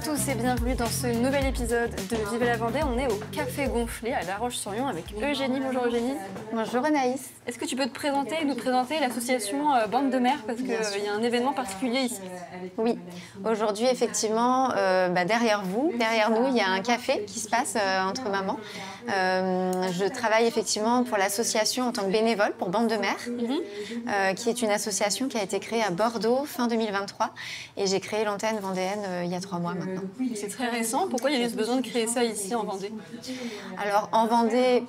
tous et bienvenue dans ce nouvel épisode de Vive la Vendée. On est au Café Gonflé à La Roche-sur-Yon avec Eugénie. Bonjour Eugénie. Bonjour Anaïs. Est-ce que tu peux te présenter et nous présenter l'association Bande de Mères parce qu'il y a un événement particulier ici? Oui, aujourd'hui effectivement, derrière nous, il y a un café qui se passe entre mamans. Je travaille effectivement pour l'association en tant que bénévole pour Bande de Mères, qui est une association qui a été créée à Bordeaux fin 2023 et j'ai créé l'antenne vendéenne il y a 3 mois maintenant. C'est très récent. Pourquoi il y a eu ce besoin de créer ça ici en Vendée? Alors en Vendée,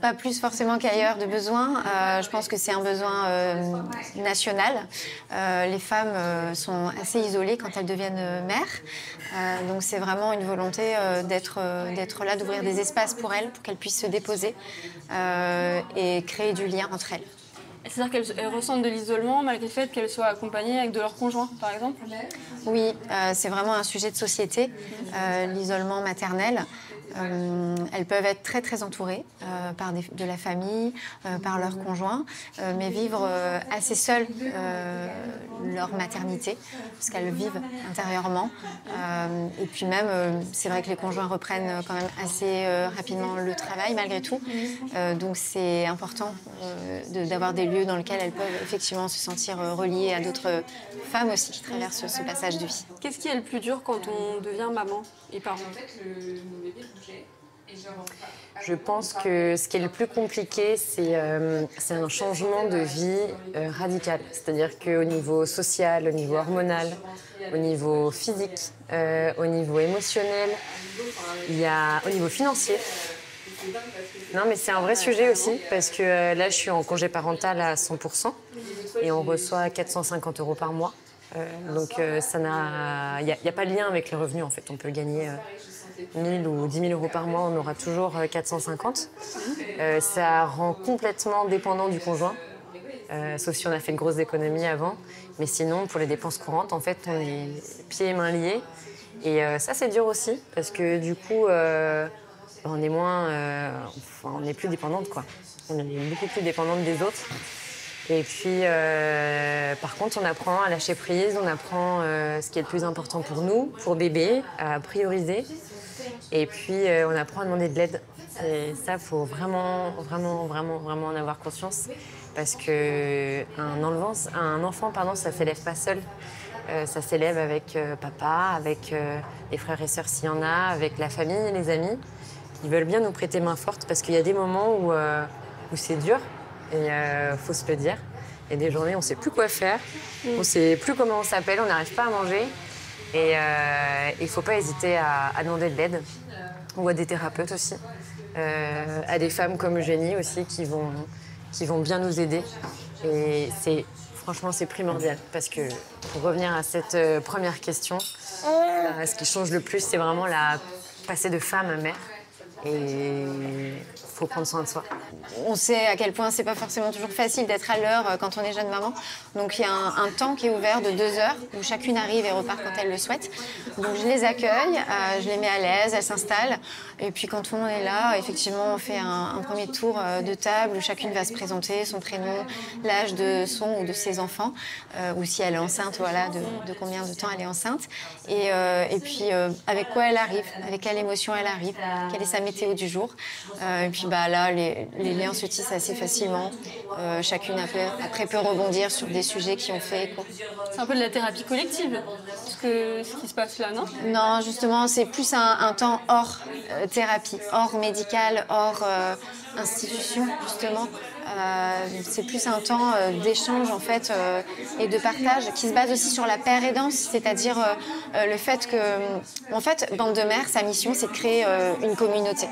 pas plus forcément qu'ailleurs de besoin. Je pense que c'est un besoin national. Les femmes sont assez isolées quand elles deviennent mères. Donc c'est vraiment une volonté d'être là, d'ouvrir des espaces pour elles puissent se déposer et créer du lien entre elles. C'est-à-dire qu'elles ressentent de l'isolement malgré le fait qu'elles soient accompagnées avec de leur conjoint, par exemple? Oui, c'est vraiment un sujet de société, l'isolement maternel. Elles peuvent être très très entourées de la famille, par leurs conjoints, mais vivre assez seules leur maternité, parce qu'elles vivent intérieurement. Et puis même, c'est vrai que les conjoints reprennent quand même assez rapidement le travail malgré tout. Donc c'est important d'avoir des lieux dans lesquels elles peuvent effectivement se sentir reliées à d'autres femmes aussi qui traversent ce passage de vie. Qu'est-ce qui est le plus dur quand on devient maman et parent? Je pense que ce qui est le plus compliqué, c'est un changement de vie radical. C'est-à-dire qu'au niveau social, au niveau hormonal, au niveau physique, au niveau émotionnel, au niveau financier. Non, mais c'est un vrai sujet aussi, parce que là, je suis en congé parental à 100% et on reçoit 450 € par mois. Donc, il n'y a pas de lien avec le revenu, en fait. On peut gagner 1 000 ou 10 000 € par mois, on aura toujours 450. Ça rend complètement dépendant du conjoint, sauf si on a fait de grosses économies avant. Mais sinon, pour les dépenses courantes, en fait, on est pieds et mains liés. Et ça, c'est dur aussi, parce que du coup, on est plus dépendante, quoi. On est beaucoup plus dépendante des autres. Et puis, par contre, on apprend à lâcher prise, on apprend ce qui est le plus important pour nous, pour bébé, à prioriser. Et puis, on apprend à demander de l'aide. Et ça, il faut vraiment en avoir conscience. Parce qu'un enfant, ça ne s'élève pas seul. Ça s'élève avec papa, avec les frères et sœurs s'il y en a, avec la famille, les amis. Ils veulent bien nous prêter main forte parce qu'il y a des moments où c'est dur. Et faut se le dire. Il y a des journées, on ne sait plus quoi faire, on ne sait plus comment on s'appelle, on n'arrive pas à manger. Et il ne faut pas hésiter à demander de l'aide, ou à des thérapeutes aussi, à des femmes comme Eugénie aussi qui vont bien nous aider. Et franchement, c'est primordial, parce que pour revenir à cette première question, ce qui change le plus, c'est vraiment passer de femme à mère. Et il faut prendre soin de soi. On sait à quel point c'est pas forcément toujours facile d'être à l'heure quand on est jeune maman. Donc il y a un temps qui est ouvert de 2 heures où chacune arrive et repart quand elle le souhaite. Donc je les accueille, je les mets à l'aise, elles s'installent. Et puis quand tout le monde est là, effectivement, on fait un premier tour de table où chacune va se présenter, son prénom, l'âge de son ou de ses enfants, ou si elle est enceinte, voilà, de combien de temps elle est enceinte. Et puis avec quoi elle arrive, avec quelle émotion elle arrive, quelle est sa météo du jour. Et puis là, les liens se tissent assez facilement. Chacune après peut rebondir sur des sujets qui ont fait écho. C'est un peu de la thérapie collective, ce qui se passe là, non? Non, justement, c'est plus un temps hors thérapie, hors médical, hors institution, justement. C'est plus un temps d'échange en fait et de partage qui se base aussi sur la paire-aidance, c'est-à-dire le fait que, en fait, Bande de Mères, sa mission, c'est de créer une communauté,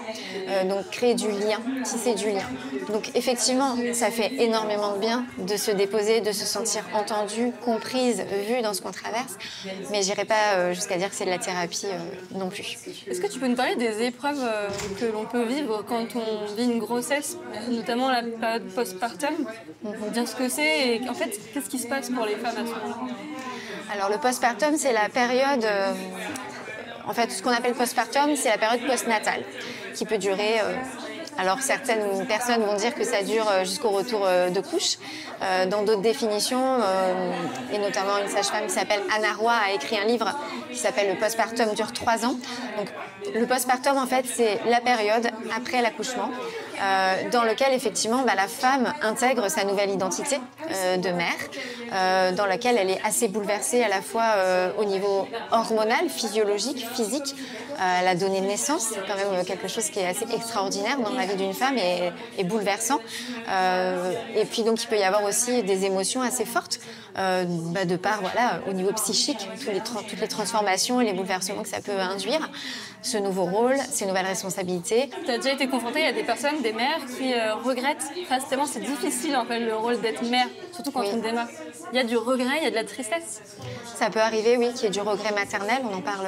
donc créer du lien, tisser du lien. Donc effectivement, ça fait énormément de bien de se déposer, de se sentir entendue, comprise, vue dans ce qu'on traverse, mais j'irai pas jusqu'à dire que c'est de la thérapie non plus. Est-ce que tu peux nous parler des épreuves que l'on peut vivre quand on vit une grossesse, notamment la période postpartum, dire ce que c'est et en fait, qu'est-ce qui se passe pour les femmes à ce moment-là? Alors le postpartum, c'est la période, en fait, ce qu'on appelle postpartum, c'est la période postnatale, qui peut durer Alors certaines personnes vont dire que ça dure jusqu'au retour de couche. Dans d'autres définitions, et notamment une sage-femme qui s'appelle Anna Roy a écrit un livre qui s'appelle « Le postpartum dure 3 ans ». Donc, le postpartum, en fait, c'est la période après l'accouchement dans lequel, effectivement, la femme intègre sa nouvelle identité de mère, dans laquelle elle est assez bouleversée à la fois au niveau hormonal, physiologique, physique. Elle a donné naissance, c'est quand même quelque chose qui est assez extraordinaire dans la vie d'une femme et bouleversant. Et puis, donc, il peut y avoir aussi des émotions assez fortes, de par, voilà, au niveau psychique, toutes les transformations et les bouleversements que ça peut induire. Ce nouveau rôle, ces nouvelles responsabilités. Tu as déjà été confrontée à des personnes, des mères qui regrettent, tellement c'est difficile en fait le rôle d'être mère, surtout quand on démarre. Il y a du regret, il y a de la tristesse. Ça peut arriver, oui, qu'il y ait du regret maternel, on en parle,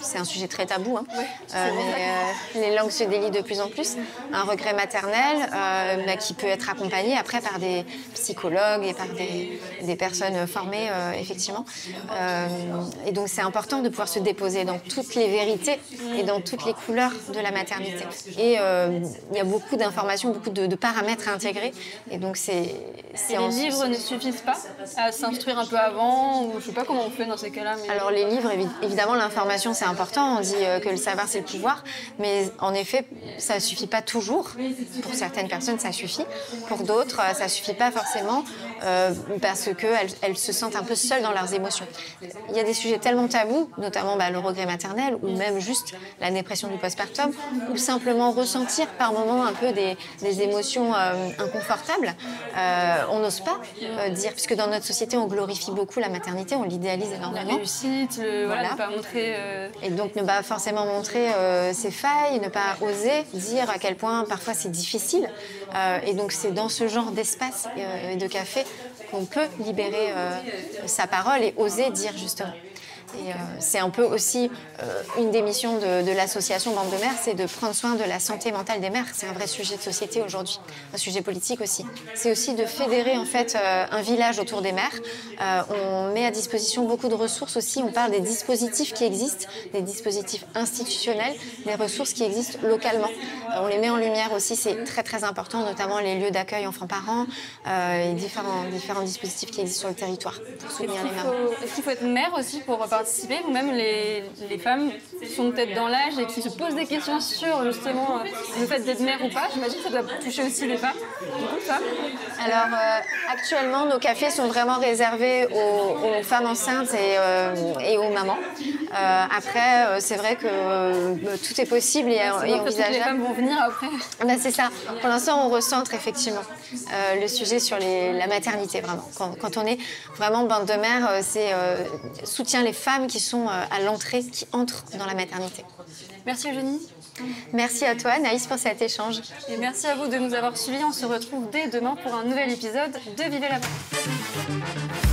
c'est un sujet très tabou, hein. Ouais, mais les langues se délient de plus en plus. Un regret maternel qui peut être accompagné après par des psychologues et par des personnes formées, effectivement. Et donc c'est important de pouvoir se déposer dans toutes les vérités et dans toutes les couleurs de la maternité. Et il y a beaucoup d'informations, beaucoup de paramètres à intégrer. Et donc les livres ne suffisent pas à s'instruire un peu avant, ou je sais pas comment on fait dans ces cas-là. Mais... Alors les livres, évidemment, l'information c'est important. On dit que le savoir c'est le pouvoir, mais en effet, ça suffit pas toujours. Pour certaines personnes, ça suffit. Pour d'autres, ça suffit pas forcément parce qu'elles se sentent un peu seules dans leurs émotions. Il y a des sujets tellement tabous, notamment le regret maternel ou même juste la dépression du postpartum, ou simplement ressentir par moments un peu des émotions inconfortables. On n'ose pas dire, puisque dans notre société, on glorifie beaucoup la maternité, on l'idéalise énormément. La réussite, voilà. Ne pas montrer... Et donc ne pas forcément montrer ses failles, ne pas oser dire à quel point parfois c'est difficile. Et donc c'est dans ce genre d'espace et de café qu'on peut libérer sa parole et oser dire justement. Et c'est un peu aussi une des missions de l'association Bande de Mères, c'est de prendre soin de la santé mentale des mères. C'est un vrai sujet de société aujourd'hui, un sujet politique aussi. C'est aussi de fédérer en fait un village autour des mères. On met à disposition beaucoup de ressources aussi. On parle des dispositifs qui existent, des dispositifs institutionnels, des ressources qui existent localement. On les met en lumière aussi, c'est très très important, notamment les lieux d'accueil enfants-parents et différents dispositifs qui existent sur le territoire pour soutenir les mamans. Est-ce qu'il faut être mère aussi pour participer, ou même les femmes qui sont peut-être dans l'âge et qui se posent des questions sur justement le fait d'être mère ou pas? J'imagine que ça doit toucher aussi les femmes. Beaucoup de femmes. Alors actuellement, nos cafés sont vraiment réservés aux femmes enceintes et aux mamans. Après, c'est vrai que tout est possible et envisageable. Les femmes vont venir après. C'est ça. Pour l'instant, on recentre effectivement le sujet sur la maternité, vraiment. Quand on est vraiment Bande de Mères, c'est soutient les femmes qui sont à l'entrée, qui entrent dans la maternité. Merci Eugénie. Merci à toi Naïs pour cet échange. Et merci à vous de nous avoir suivis. On se retrouve dès demain pour un nouvel épisode de Vivez la Mère.